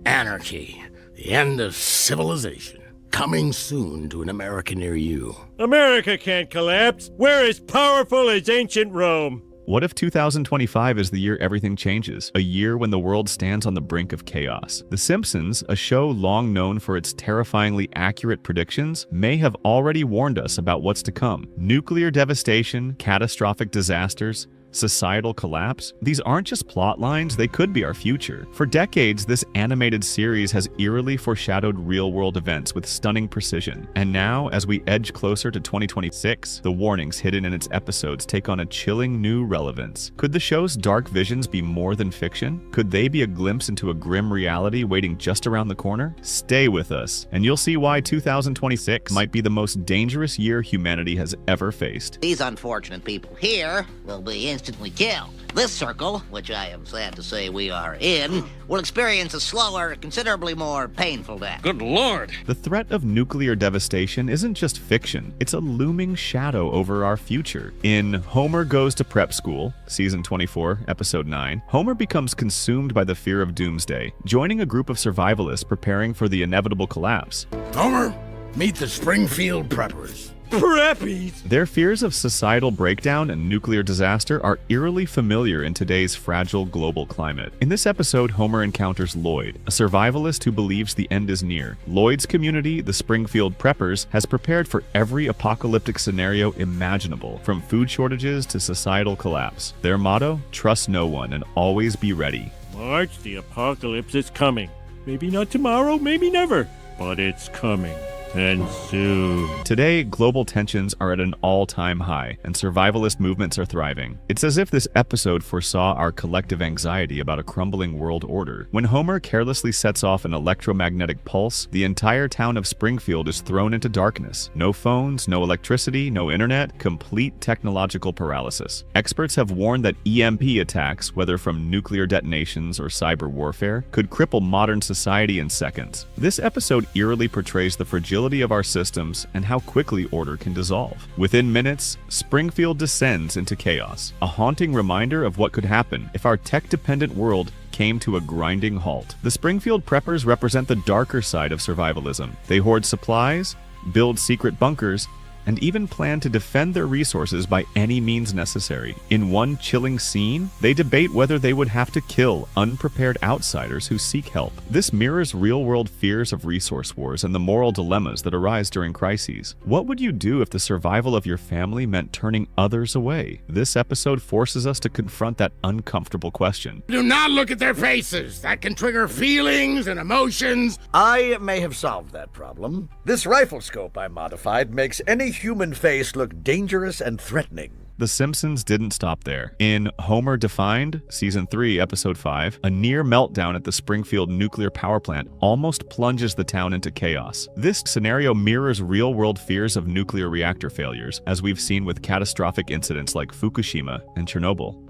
Anarchy, the end of civilization, coming soon to an America near you. America can't collapse. We're as powerful as ancient Rome. What if 2025 is the year everything changes? A year when the world stands on the brink of chaos. The Simpsons, a show long known for its terrifyingly accurate predictions, may have already warned us about what's to come. Nuclear devastation, catastrophic disasters, societal collapse? These aren't just plot lines, they could be our future. For decades, this animated series has eerily foreshadowed real-world events with stunning precision. And now, as we edge closer to 2026, the warnings hidden in its episodes take on a chilling new relevance. Could the show's dark visions be more than fiction? Could they be a glimpse into a grim reality waiting just around the corner? Stay with us, and you'll see why 2026 might be the most dangerous year humanity has ever faced. These unfortunate people here will be instantly killed. This circle, which I am sad to say we are in, will experience a slower, considerably more painful death. Good Lord! The threat of nuclear devastation isn't just fiction, it's a looming shadow over our future. In Homer Goes to Prep School, Season 24, Episode 9, Homer becomes consumed by the fear of doomsday, joining a group of survivalists preparing for the inevitable collapse. Homer, meet the Springfield Preppers. Preppies! Their fears of societal breakdown and nuclear disaster are eerily familiar in today's fragile global climate. In this episode, Homer encounters Lloyd, a survivalist who believes the end is near. Lloyd's community, the Springfield Preppers, has prepared for every apocalyptic scenario imaginable, from food shortages to societal collapse. Their motto? Trust no one and always be ready. Marge, the apocalypse is coming. Maybe not tomorrow, maybe never, but it's coming. And soon. Today, global tensions are at an all-time high, and survivalist movements are thriving. It's as if this episode foresaw our collective anxiety about a crumbling world order. When Homer carelessly sets off an electromagnetic pulse, the entire town of Springfield is thrown into darkness. No phones, no electricity, no internet, complete technological paralysis. Experts have warned that EMP attacks, whether from nuclear detonations or cyber warfare, could cripple modern society in seconds. This episode eerily portrays the fragility of our systems and how quickly order can dissolve. Within minutes, Springfield descends into chaos, a haunting reminder of what could happen if our tech-dependent world came to a grinding halt. The Springfield Preppers represent the darker side of survivalism. They hoard supplies, build secret bunkers, and even plan to defend their resources by any means necessary. In one chilling scene, they debate whether they would have to kill unprepared outsiders who seek help. This mirrors real-world fears of resource wars and the moral dilemmas that arise during crises. What would you do if the survival of your family meant turning others away? This episode forces us to confront that uncomfortable question. Do not look at their faces. That can trigger feelings and emotions. I may have solved that problem. This rifle scope I modified makes any human face look dangerous and threatening. The Simpsons didn't stop there. In Homer Defined, Season 3, Episode 5, a near meltdown at the Springfield nuclear power plant almost plunges the town into chaos. This scenario mirrors real-world fears of nuclear reactor failures, as we've seen with catastrophic incidents like Fukushima and Chernobyl.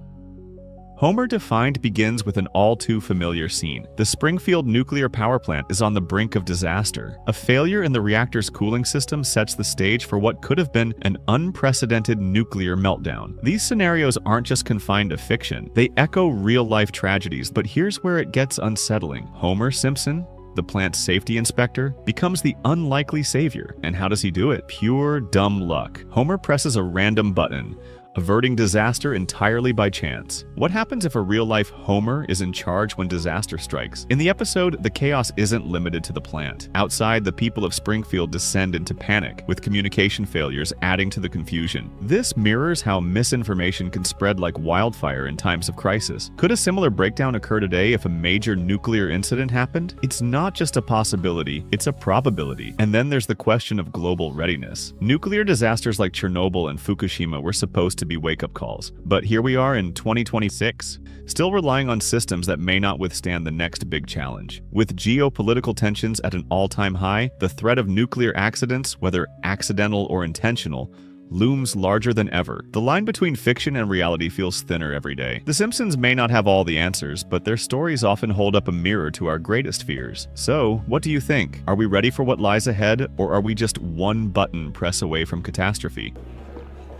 Homer Defined begins with an all-too-familiar scene. The Springfield nuclear power plant is on the brink of disaster. A failure in the reactor's cooling system sets the stage for what could have been an unprecedented nuclear meltdown. These scenarios aren't just confined to fiction. They echo real-life tragedies, but here's where it gets unsettling. Homer Simpson, the plant's safety inspector, becomes the unlikely savior. And how does he do it? Pure dumb luck. Homer presses a random button, averting disaster entirely by chance. What happens if a real-life Homer is in charge when disaster strikes? In the episode, the chaos isn't limited to the plant. Outside, the people of Springfield descend into panic, with communication failures adding to the confusion. This mirrors how misinformation can spread like wildfire in times of crisis. Could a similar breakdown occur today if a major nuclear incident happened? It's not just a possibility, it's a probability. And then there's the question of global readiness. Nuclear disasters like Chernobyl and Fukushima were supposed to be wake-up calls. But here we are in 2026, still relying on systems that may not withstand the next big challenge. With geopolitical tensions at an all-time high, the threat of nuclear accidents, whether accidental or intentional, looms larger than ever. The line between fiction and reality feels thinner every day. The Simpsons may not have all the answers, but their stories often hold up a mirror to our greatest fears. So, what do you think? Are we ready for what lies ahead, or are we just one button press away from catastrophe?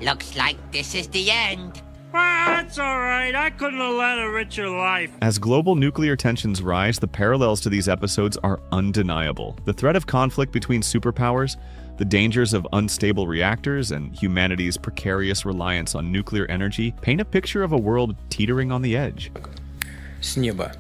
Looks like this is the end. That's all right. I couldn't have led a richer life. As global nuclear tensions rise, the parallels to these episodes are undeniable. The threat of conflict between superpowers, the dangers of unstable reactors, and humanity's precarious reliance on nuclear energy paint a picture of a world teetering on the edge. С неба.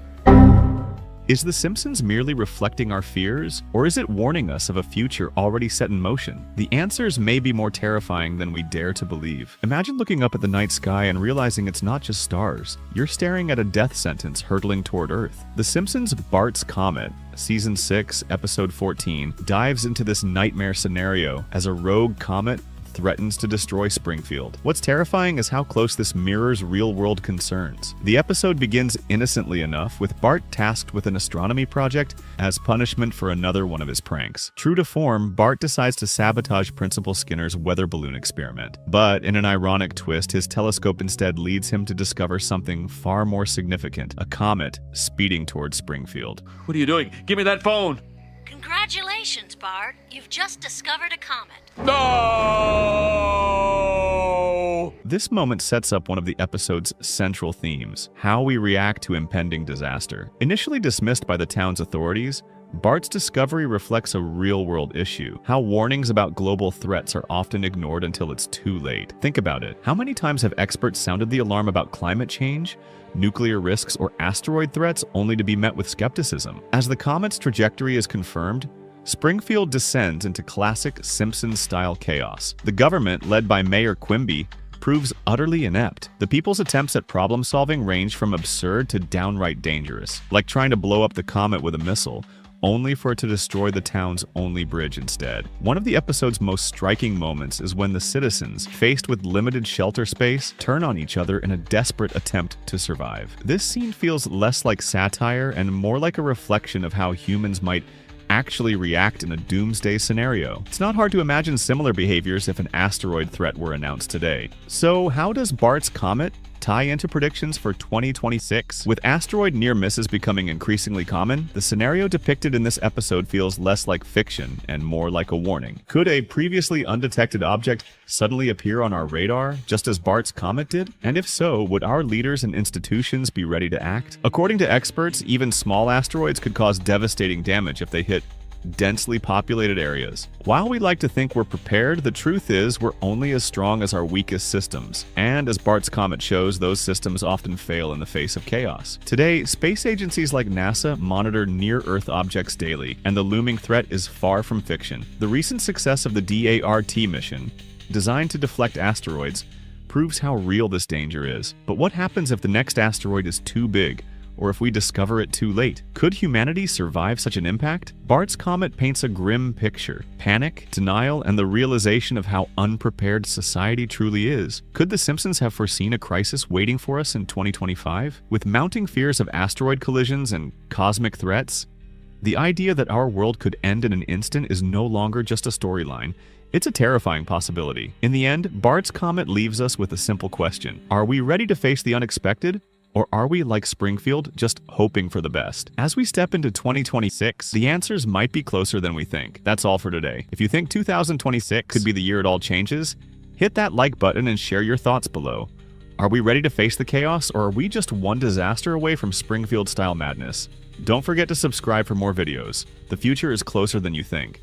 Is The Simpsons merely reflecting our fears, or is it warning us of a future already set in motion? The answers may be more terrifying than we dare to believe. Imagine looking up at the night sky and realizing it's not just stars. You're staring at a death sentence hurtling toward Earth. The Simpsons' Bart's Comet, Season 6, Episode 14, dives into this nightmare scenario as a rogue comet threatens to destroy Springfield. What's terrifying is how close this mirrors real-world concerns. The episode begins innocently enough, with Bart tasked with an astronomy project as punishment for another one of his pranks. True to form, Bart decides to sabotage Principal Skinner's weather balloon experiment. But in an ironic twist, his telescope instead leads him to discover something far more significant, a comet speeding towards Springfield. What are you doing? Give me that phone. Congratulations, Bart. You've just discovered a comet. No! This moment sets up one of the episode's central themes, how we react to impending disaster. Initially dismissed by the town's authorities, Bart's discovery reflects a real-world issue, how warnings about global threats are often ignored until it's too late. Think about it. How many times have experts sounded the alarm about climate change, nuclear risks, or asteroid threats only to be met with skepticism? As the comet's trajectory is confirmed, Springfield descends into classic Simpsons-style chaos. The government, led by Mayor Quimby, proves utterly inept. The people's attempts at problem-solving range from absurd to downright dangerous, like trying to blow up the comet with a missile, only for it to destroy the town's only bridge instead. One of the episode's most striking moments is when the citizens, faced with limited shelter space, turn on each other in a desperate attempt to survive. This scene feels less like satire and more like a reflection of how humans might actually react in a doomsday scenario. It's not hard to imagine similar behaviors if an asteroid threat were announced today. So how does Bart's Comet tie into predictions for 2026? With asteroid near misses becoming increasingly common, the scenario depicted in this episode feels less like fiction and more like a warning. Could a previously undetected object suddenly appear on our radar, just as Bart's Comet did? And if so, would our leaders and institutions be ready to act? According to experts, even small asteroids could cause devastating damage if they hit densely populated areas. While we like to think we're prepared, the truth is we're only as strong as our weakest systems. And as Bart's Comet shows, those systems often fail in the face of chaos. Today, space agencies like NASA monitor near-Earth objects daily, and the looming threat is far from fiction. The recent success of the DART mission, designed to deflect asteroids, proves how real this danger is. But what happens if the next asteroid is too big, or if we discover it too late? Could humanity survive such an impact? Bart's Comet paints a grim picture. Panic, denial, and the realization of how unprepared society truly is. Could The Simpsons have foreseen a crisis waiting for us in 2025? With mounting fears of asteroid collisions and cosmic threats, the idea that our world could end in an instant is no longer just a storyline. It's a terrifying possibility. In the end, Bart's Comet leaves us with a simple question. Are we ready to face the unexpected? Or are we, like Springfield, just hoping for the best? As we step into 2026, the answers might be closer than we think. That's all for today. If you think 2026 could be the year it all changes, hit that like button and share your thoughts below. Are we ready to face the chaos, or are we just one disaster away from Springfield-style madness? Don't forget to subscribe for more videos. The future is closer than you think.